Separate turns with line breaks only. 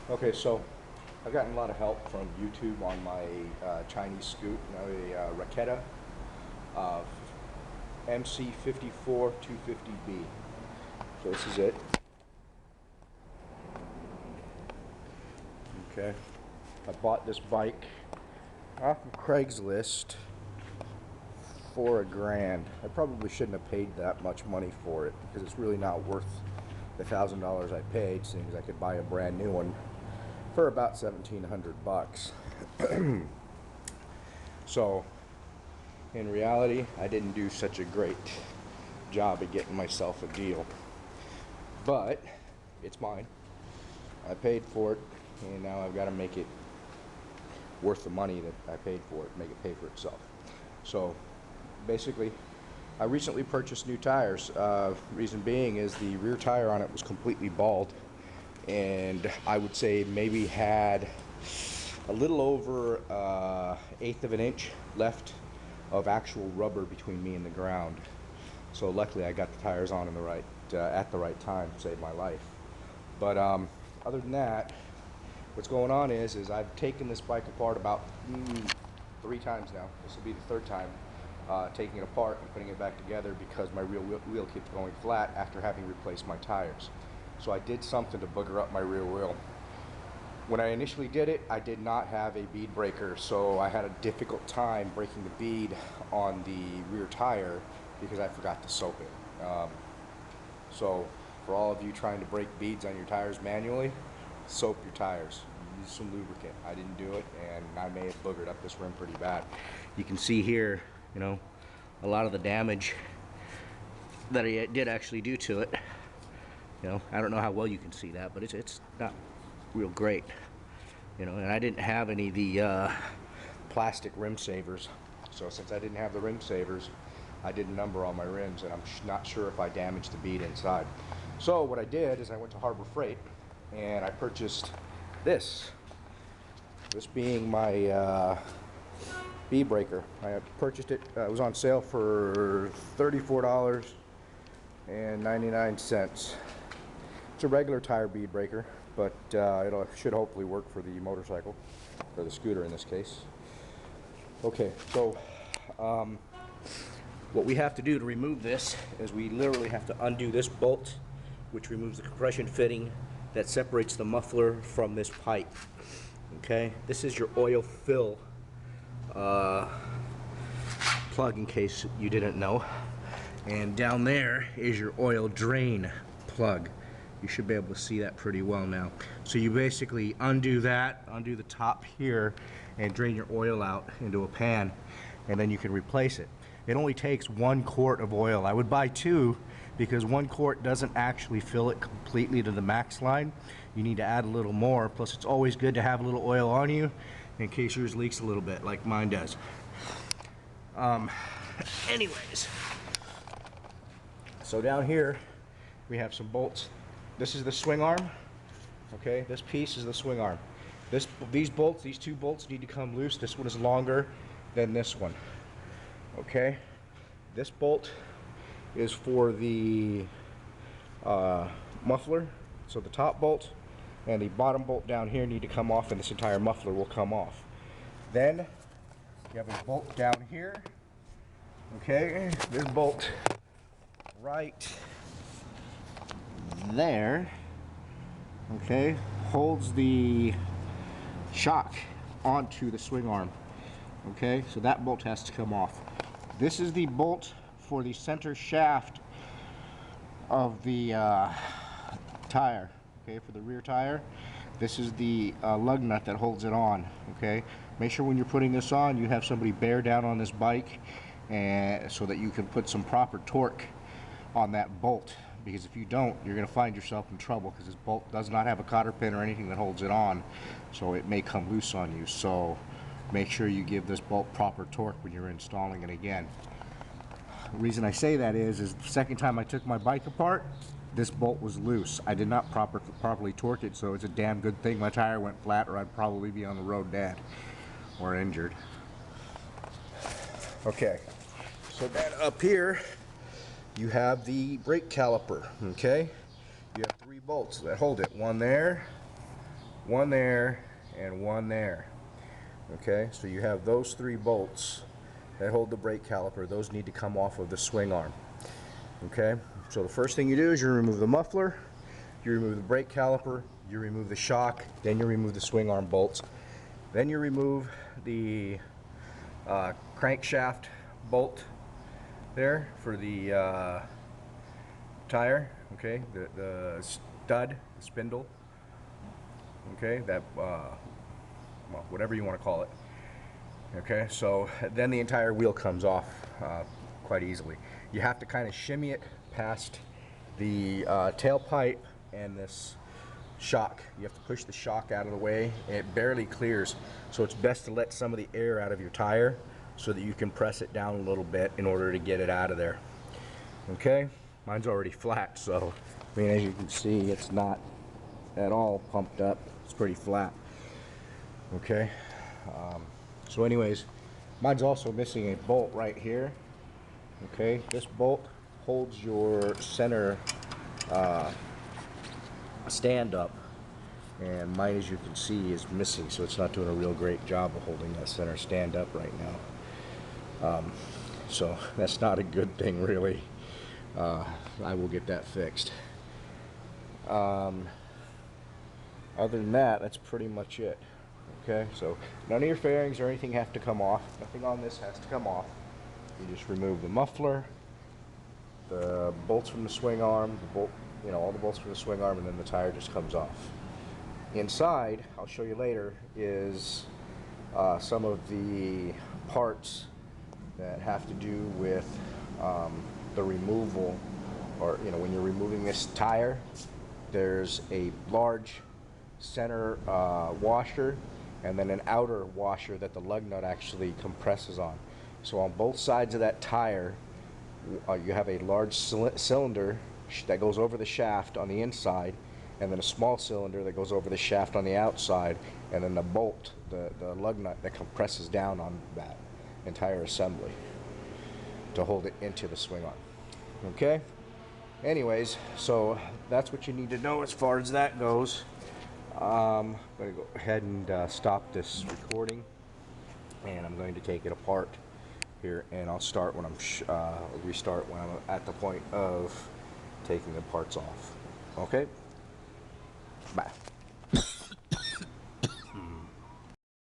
Okay, so I've gotten a lot of help from YouTube on my Chinese scoot, a Roketa uh, MC-54 250B. So this is it. Okay, I bought this bike off of Craigslist for $1,000. I probably shouldn't have paid that much money for it because it's really not worth the $1,000 I paid, seeing as I could buy a brand new one for about 1,700 bucks. So in reality, I didn't do such a great job of getting myself a deal, but it's mine. I paid for it, and now I've got to make it worth the money that I paid for it, make it pay for itself. So basically, I recently purchased new tires. Reason being is the rear tire on it was completely bald, and I would say maybe had a little over 1/8 of an inch left of actual rubber between me and the ground. So luckily I got the tires on in the right at the right time to save my life. But other than that, what's going on is I've taken this bike apart about 3 times now. This will be the 3rd time taking it apart and putting it back together because my rear wheel keeps going flat after having replaced my tires. So I did something to booger up my rear wheel. When I initially did it, I did not have a bead breaker, so I had a difficult time breaking the bead on the rear tire because I forgot to soap it. So for all of you trying to break beads on your tires manually, soap your tires. Use some lubricant. I didn't do it, and I may have boogered up this rim pretty bad. You can see here, you know, a lot of the damage that I did actually do to it. You know, I don't know how well you can see that, but it's not real great. You know, and I didn't have any of the plastic rim savers. So since I didn't have the rim savers, I did a number on my rims, and I'm not sure if I damaged the bead inside. So what I did is I went to Harbor Freight and I purchased this. This being my bead breaker. I purchased it. It was on sale for $34.99. It's a regular tire bead breaker, but it should hopefully work for the motorcycle, or the scooter in this case. Okay, so what we have to do to remove this is we literally have to undo this bolt, which removes the compression fitting that separates the muffler from this pipe. Okay, this is your oil fill plug, in case you didn't know, and down there is your oil drain plug. You should be able to see that pretty well now. So you basically undo that, undo the top here, and drain your oil out into a pan, and then you can replace it. It only takes 1 quart of oil. I would buy 2 because 1 quart doesn't actually fill it completely to the max line. You need to add a little more. Plus, it's always good to have a little oil on you in case yours leaks a little bit, like mine does. Anyways, so down here we have some bolts. This is the swing arm. Okay, this piece is the swing arm. These bolts, these 2 bolts need to come loose. This one is longer than this one. Okay, this bolt is for the muffler. So the top bolt and the bottom bolt down here need to come off, and this entire muffler will come off. Then you have a bolt down here. Okay, this bolt right there, okay, holds the shock onto the swing arm. Okay, so that bolt has to come off. This is the bolt for the center shaft of the tire, okay, for the rear tire. This is the lug nut that holds it on. Okay, make sure when you're putting this on, you have somebody bear down on this bike, and so that you can put some proper torque on that bolt, because if you don't, you're going to find yourself in trouble, because this bolt does not have a cotter pin or anything that holds it on, so it may come loose on you. So make sure you give this bolt proper torque when you're installing it again. The reason I say that is the second time I took my bike apart, this bolt was loose. I did not properly torque it, so it's a damn good thing my tire went flat, or I'd probably be on the road dead or injured. Okay, so then up here you have the brake caliper. Okay, you have 3 bolts that hold it. One there, one there, and one there. Okay, so you have those 3 bolts that hold the brake caliper. Those need to come off of the swing arm. Okay, so the first thing you do is you remove the muffler, you remove the brake caliper, you remove the shock, then you remove the swing arm bolts. Then you remove the crankshaft bolt there for the tire, okay, the stud, the spindle, okay, that, well, whatever you want to call it. Okay, so then the entire wheel comes off quite easily. You have to kind of shimmy it past the tailpipe and this shock. You have to push the shock out of the way, and it barely clears, so it's best to let some of the air out of your tire so that you can press it down a little bit in order to get it out of there. Okay, mine's already flat, so I mean, as you can see, it's not at all pumped up. It's pretty flat. Okay, so anyways, mine's also missing a bolt right here. Okay, this bolt holds your center stand up, and mine, as you can see, is missing, so it's not doing a real great job of holding that center stand up right now. So that's not a good thing, really. I will get that fixed. Other than that, that's pretty much it. Okay, so none of your fairings or anything have to come off. Nothing on this has to come off. You just remove the muffler, the bolts from the swing arm, the bolt, you know, all the bolts from the swing arm, and then the tire just comes off. Inside, I'll show you later, is some of the parts that have to do with the removal, or, you know, when you're removing this tire, there's a large center washer and then an outer washer that the lug nut actually compresses on. So on both sides of that tire, you have a large cylinder that goes over the shaft on the inside, and then a small cylinder that goes over the shaft on the outside, and then the bolt, the lug nut that compresses down on that entire assembly to hold it into the swing arm. Okay? Anyways, so that's what you need to know as far as that goes. I'm going to go ahead and stop this recording, and I'm going to take it apart here, and I'll start when I'm restart when I'm at the point of taking the parts off. Okay? Bye.